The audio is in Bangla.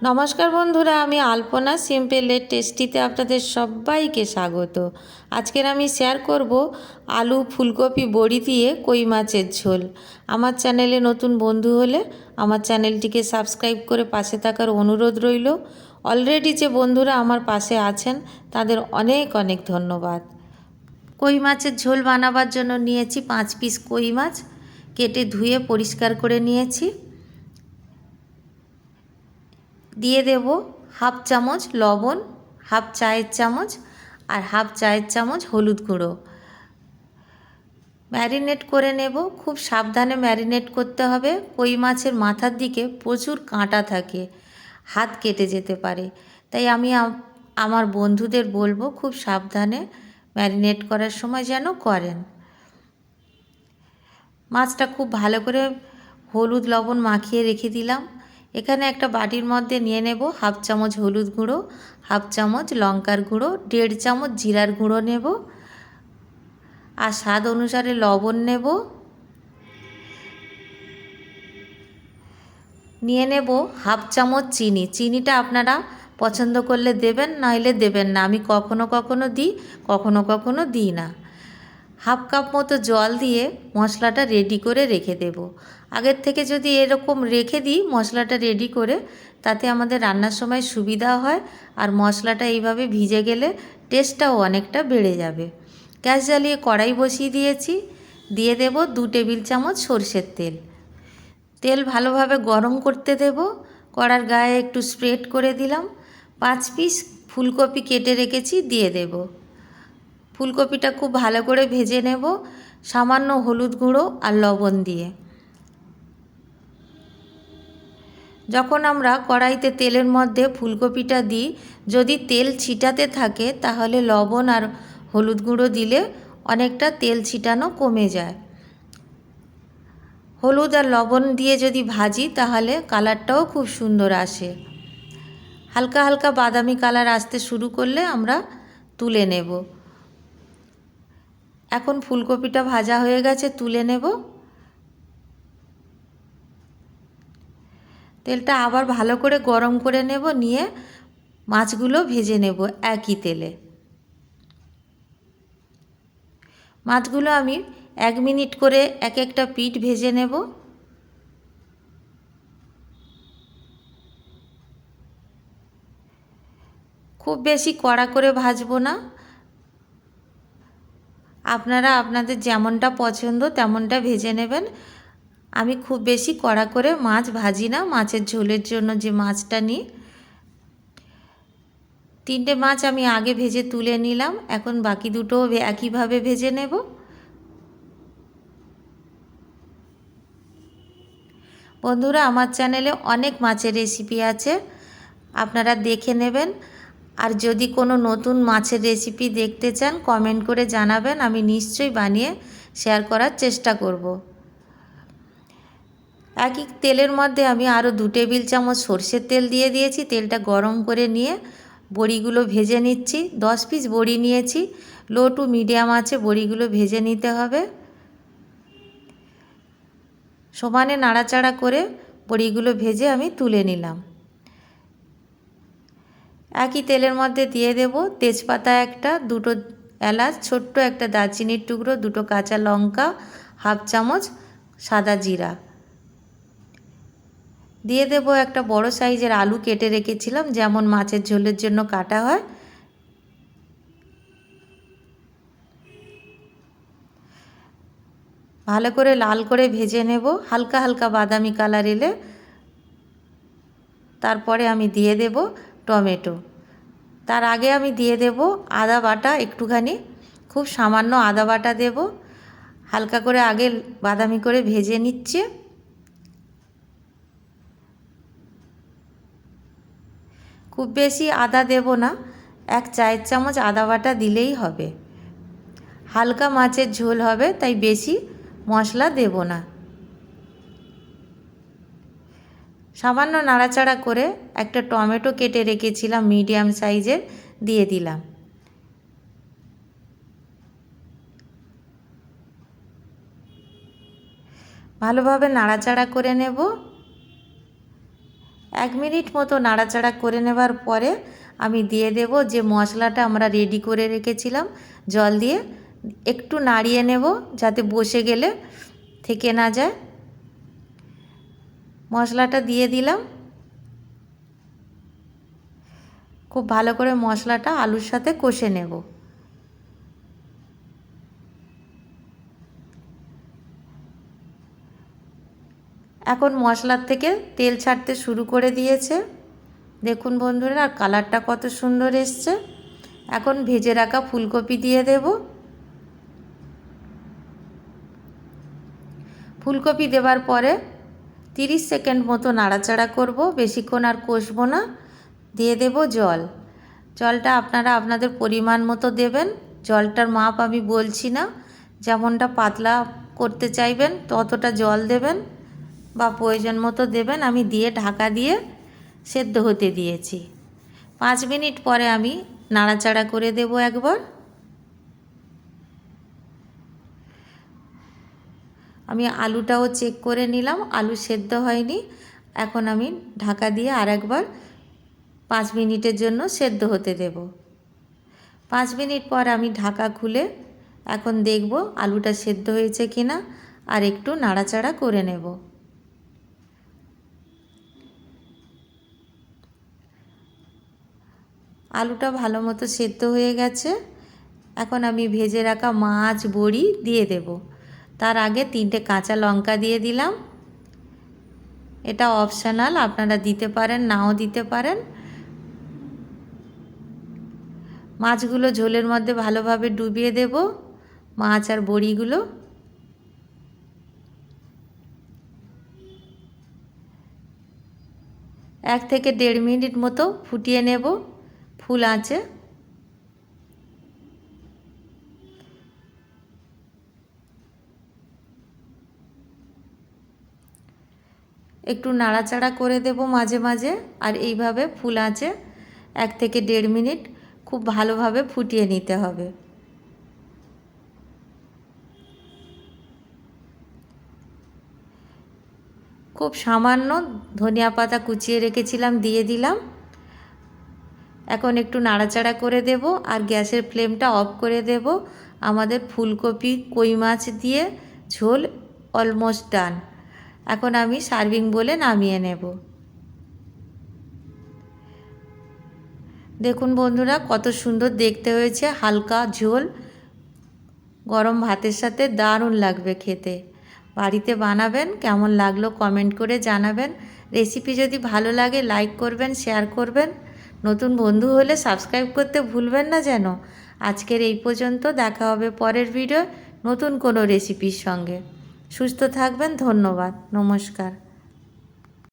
নমস্কার বন্ধুরা, আমি আলপনা সিম্পলের টেস্টিতে আপনাদের সবাইকে স্বাগত। আজকের আমি শেয়ার করব আলু ফুলকপি বড়ি দিয়ে কই মাছের ঝোল। আমার চ্যানেলে নতুন বন্ধু হলে আমার চ্যানেলটিকে সাবস্ক্রাইব করে পাশে থাকার অনুরোধ রইল। অলরেডি যে বন্ধুরা আমার পাশে আছেন তাদের অনেক অনেক ধন্যবাদ। কই মাছের ঝোল বানাবার জন্য নিয়েছি 5 পিস কই মাছ, কেটে ধুয়ে পরিষ্কার করে নিয়েছি। দিয়ে দেব হাফ চামচ লবণ, হাফ চায়ের চামচ আর হাফ চায়ের চামচ হলুদ গুঁড়ো। ম্যারিনেট করে নেব। খুব সাবধানে ম্যারিনেট করতে হবে। কই মাছের মাথার দিকে প্রচুর কাঁটা থাকে, হাত কেটে যেতে পারে। তাই আমি আমার বন্ধুদের বলবো খুব সাবধানে ম্যারিনেট করার সময় যেন করেন। মাছটা খুব ভালো করে হলুদ লবণ মাখিয়ে রেখে দিলাম। এখানে একটা বাটির মধ্যে নিয়ে নেব হাফ চামচ হলুদ গুঁড়ো, হাফ চামচ লঙ্কার গুঁড়ো, 1.5 চামচ জিরার গুঁড়ো নেব আর স্বাদ অনুসারে লবণ নেব। নিয়ে নেব হাফ চামচ চিনি। চিনিটা আপনারা পছন্দ করলে দেবেন, নইলে দেবেন না। আমি কখনো কখনো দিই, কখনো কখনো দিই না। হাফ কাপ মতো জল দিয়ে মশলাটা রেডি করে রেখে দেব। আগের থেকে যদি এরকম রেখে দিই মশলাটা রেডি করে, তাতে আমাদের রান্নার সময় সুবিধা হয় আর মশলাটা এইভাবে ভিজে গেলে টেস্টটাও অনেকটা বেড়ে যাবে। গ্যাস জ্বালিয়ে কড়াই বসিয়ে দিয়েছি। দিয়ে দেব 2 টেবিল চামচ সরষের তেল। তেল ভালোভাবে গরম করতে দেব। কড়ার গায়ে একটু স্প্রেড করে দিলাম। 5 পিস ফুলকপি কেটে রেখেছি, দিয়ে দেব। ফুলকপিটা খুব ভালো করে ভেজে নেব সামান্য হলুদ গুঁড়ো আর লবণ দিয়ে। যখন আমরা কড়াইতে তেলের মধ্যে ফুলকপিটা দিই, যদি তেল ছিটাতে থাকে তাহলে লবণ আর হলুদ গুঁড়ো দিলে অনেকটা তেল ছিটানো কমে যায়। হলুদ আর লবণ দিয়ে যদি ভাজি তাহলে কালারটাও খুব সুন্দর আসে। হালকা হালকা বাদামি কালার আসতে শুরু করলে আমরা তুলে নেব। এখন ফুলকপিটা ভাজা হয়ে গেছে, তুলে নেব। তেলটা আবার ভালো করে গরম করে নেব, নিয়ে মাছগুলো ভেজে নেব একই তেলে। মাছগুলো আমি 1 মিনিট করে এক একটা পিঠ ভেজে নেব। খুব বেশি কড়া করে ভাজবো না। আপনারা আপনাদের যেমনটা পছন্দ তেমনটা ভেজে নেবেন। আমি খুব বেশি কড়া করে মাছ ভাজি না। মাছের ঝোলের জন্য যে মাছটা নিই, 3টে মাছ আমি আগে ভেজে তুলে নিলাম। এখন বাকি দুটো একইভাবে ভেজে নেব। বন্ধুরা, আমার চ্যানেলে অনেক মাছের রেসিপি আছে, আপনারা দেখে নেবেন। আর যদি কোনো নতুন মাছের রেসিপি দেখতে চান কমেন্ট করে জানাবেন, আমি নিশ্চয়ই বানিয়ে শেয়ার করার চেষ্টা করব। একই তেলের মধ্যে আমি আরও 2 টেবিল চামচ সরষের তেল দিয়ে দিয়েছি। তেলটা গরম করে নিয়ে বড়িগুলো ভেজে নিচ্ছি। 10 পিস বড়ি নিয়েছি। লো টু মিডিয়াম আঁচে বড়িগুলো ভেজে নিতে হবে। সমানে নাড়াচাড়া করে বড়িগুলো ভেজে আমি তুলে নিলাম। একই তেলের মধ্যে দিয়ে দেব তেজপাতা একটা, 2টো এলাচ, ছোট্ট একটা দারচিনির টুকরো, 2টো কাঁচা লঙ্কা, হাফ চামচ সাদা জিরা। দিয়ে দেব একটা বড় সাইজের আলু কেটে রেখেছিলাম, যেমন মাছের ঝোলের জন্য কাটা হয়। ভালো করে লাল করে ভেজে নেব। হালকা হালকা বাদামি কালার এলে তারপরে আমি দিয়ে দেব টমেটো। তার আগে আমি দিয়ে দেব আদা বাটা একটুখানি, খুব সামান্য আদা বাটা দেব। হালকা করে আগে বাদামি করে ভেজে নিচ্ছে। খুব বেশি আদা দেব না, 1 চায়ের চামচ আদা বাটা দিলেই হবে। হালকা মাছের ঝোল হবে, তাই বেশি মশলা দেব না। সামান্য নাড়াচাড়া করে একটা টমেটো কেটে রেখেছিলাম মিডিয়াম সাইজের, দিয়ে দিলাম। ভালোভাবে নাড়াচাড়া করে নেব। 1 মিনিট মতো নাড়াচাড়া করে নেবার পরে আমি দিয়ে দেব যে মশলাটা আমরা রেডি করে রেখেছিলাম জল দিয়ে, একটু নাড়িয়ে নেব যাতে বসে গেলে থেকে না যায়। মশলাটা দিয়ে দিলাম। খুব ভালো করে মশলাটা আলুর সাথে কষে নেব। এখন মশলার থেকে তেল ছাড়তে শুরু করে দিয়েছে, দেখুন বন্ধুরা, আর কালারটা কত সুন্দর এসছে। এখন ভেজে রাখা ফুলকপি দিয়ে দেব। ফুলকপি দেওয়ার পরে 30 সেকেন্ড মতো নাড়াচাড়া করব, বেশিক্ষণ আর কষবো না। দিয়ে দেব জল। জলটা আপনারা আপনাদের পরিমাণ মতো দেবেন, জলটার মাপ আমি বলছি না, যেমনটা পাতলা করতে চাইবেন ততটা জল দেবেন বা প্রয়োজন মতো দেবেন। আমি দিয়ে ঢাকা দিয়ে সেদ্ধ হতে দিয়েছি। 5 মিনিট পরে আমি নাড়াচাড়া করে দেব একবার। আমি আলুটাও চেক করে নিলাম, আলু সেদ্ধ হয়নি। এখন আমি ঢাকা দিয়ে আরেকবার 5 মিনিটের জন্য সেদ্ধ হতে দেব। 5 মিনিট পর আমি ঢাকা খুলে এখন দেখব আলুটা সেদ্ধ হয়েছে কিনা, আর একটু নাড়াচাড়া করে নেব। আলুটা ভালো মতো সেদ্ধ হয়ে গেছে। এখন আমি ভেজে রাখা মাছ বড়ি দিয়ে দেব। তার আগে 3টে কাঁচা লঙ্কা দিয়ে দিলাম। এটা অপশনাল, আপনারা দিতে পারেন নাও দিতে পারেন। মাছগুলো ঝোলের মধ্যে ভালোভাবে ডুবিয়ে দেব, মাছ আর বড়িগুলো। এক থেকে 1.5 মিনিট মতো ফুটিয়ে নেব ফুল আঁচে। একটু নাড়াচাড়া করে দেব মাঝে মাঝে, আর এইভাবে ফুল আঁচে 1 থেকে 1.5 মিনিট খুব ভালোভাবে ফুটিয়ে নিতে হবে। খুব সামান্য ধনিয়া পাতা কুচিয়ে রেখেছিলাম, দিয়ে দিলাম। এখন একটু নাড়াচাড়া করে দেব আর গ্যাসের ফ্লেমটা অফ করে দেব। আমাদের ফুলকপি কই মাছ দিয়ে ঝোল অলমোস্ট ডান। এখন আমি সার্ভিং বলে নামিয়ে নেব। দেখুন বন্ধুরা, কত সুন্দর দেখতে হয়েছে, হালকা ঝোল, গরম ভাতের সাথে দারুণ লাগবে খেতে। বাড়িতে বানাবেন, কেমন লাগলো কমেন্ট করে জানাবেন। রেসিপি যদি ভালো লাগে লাইক করবেন, শেয়ার করবেন। নতুন বন্ধু হলে সাবস্ক্রাইব করতে ভুলবেন না যেন। আজকের এই পর্যন্ত, দেখা হবে পরের ভিডিও নতুন কোনো রেসিপির সঙ্গে। সুস্থ থাকবেন, ধন্যবাদ, নমস্কার।